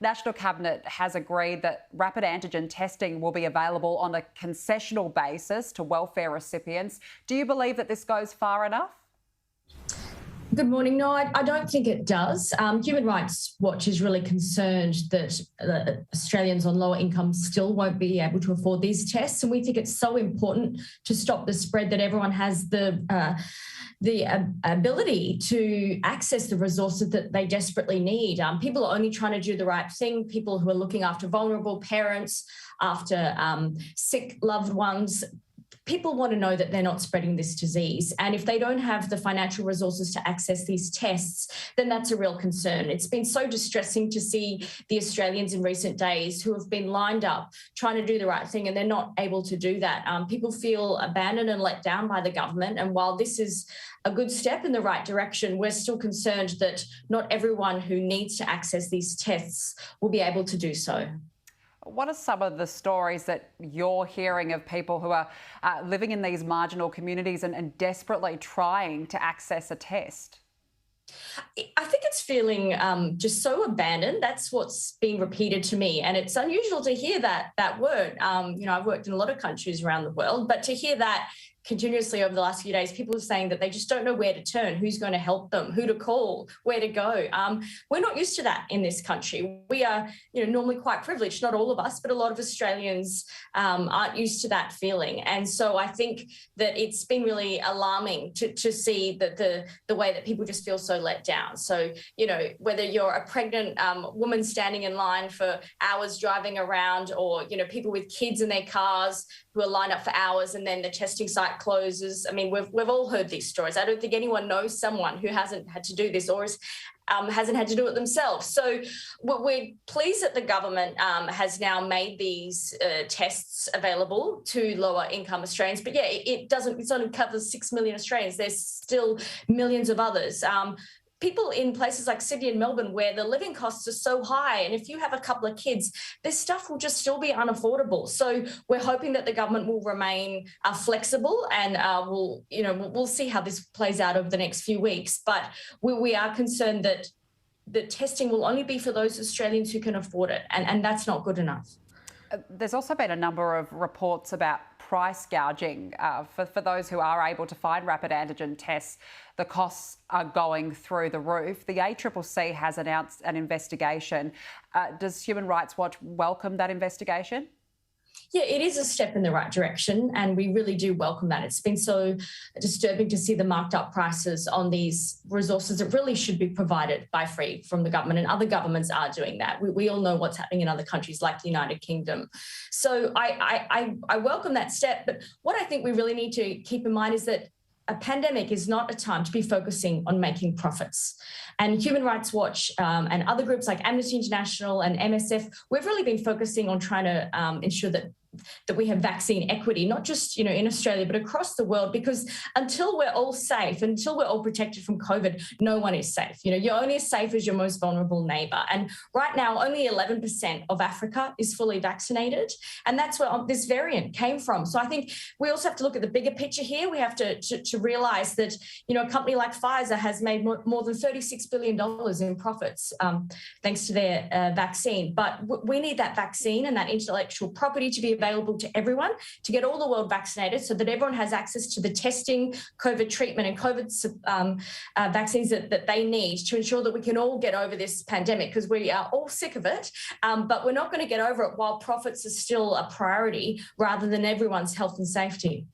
National Cabinet has agreed that rapid antigen testing will be available on a concessional basis to welfare recipients. Do you believe that this goes far enough? Good morning. No, I don't think it does. Human Rights Watch is really concerned that Australians on lower incomes still won't be able to afford these tests. And we think it's so important to stop the spread that everyone has the ability to access the resources that they desperately need. People are only trying to do the right thing. People who are looking after vulnerable parents, after sick loved ones. People want to know that they're not spreading this disease. And if they don't have the financial resources to access these tests, then that's a real concern. It's been so distressing to see the Australians in recent days who have been lined up trying to do the right thing and they're not able to do that. People feel abandoned and let down by the government. And while this is a good step in the right direction, we're still concerned that not everyone who needs to access these tests will be able to do so. What are some of the stories that you're hearing of people who are living in these marginal communities and desperately trying to access a test? I think it's feeling just so abandoned. That's what's being repeated to me. And it's unusual to hear that word. I've worked in a lot of countries around the world, but to hear that continuously over the last few days, people are saying that they just don't know where to turn, who's going to help them, who to call, where to go. We're not used to that in this country. We are, normally quite privileged, not all of us, but a lot of Australians aren't used to that feeling. And so I think that it's been really alarming to see that the way that people just feel so let down. So, whether you're a pregnant woman standing in line for hours driving around, or, people with kids in their cars who are lined up for hours and then the testing site closes. I mean, we've all heard these stories. I don't think anyone knows someone who hasn't had to do this or hasn't had to do it themselves. So we're pleased that the government has now made these tests available to lower income Australians. But yeah, it only covers 6 million Australians. There's still millions of others. People in places like Sydney and Melbourne where the living costs are so high, and if you have a couple of kids, this stuff will just still be unaffordable. So we're hoping that the government will remain flexible, and we'll see how this plays out over the next few weeks. But we are concerned that the testing will only be for those Australians who can afford it, and that's not good enough. There's also been a number of reports about price gouging for those who are able to find rapid antigen tests. The costs are going through the roof. The ACCC has announced an investigation. Does Human Rights Watch welcome that investigation? Yeah, it is a step in the right direction, and we really do welcome that. It's been so disturbing to see the marked up prices on these resources that really should be provided by free from the government, and other governments are doing that. We all know what's happening in other countries like the United Kingdom. So I welcome that step, but what I think we really need to keep in mind is that a pandemic is not a time to be focusing on making profits. And Human Rights Watch and other groups like Amnesty International and MSF, we've really been focusing on trying to ensure that we have vaccine equity, not just, in Australia, but across the world, because until we're all safe, until we're all protected from COVID, no one is safe. You're only as safe as your most vulnerable neighbour. And right now, only 11% of Africa is fully vaccinated. And that's where this variant came from. So I think we also have to look at the bigger picture here. We have to realise that, a company like Pfizer has made more than $36 billion in profits thanks to their vaccine. But we need that vaccine and that intellectual property to be available to everyone, to get all the world vaccinated so that everyone has access to the testing, COVID treatment and COVID vaccines that they need to ensure that we can all get over this pandemic, because we are all sick of it, but we're not going to get over it while profits are still a priority rather than everyone's health and safety.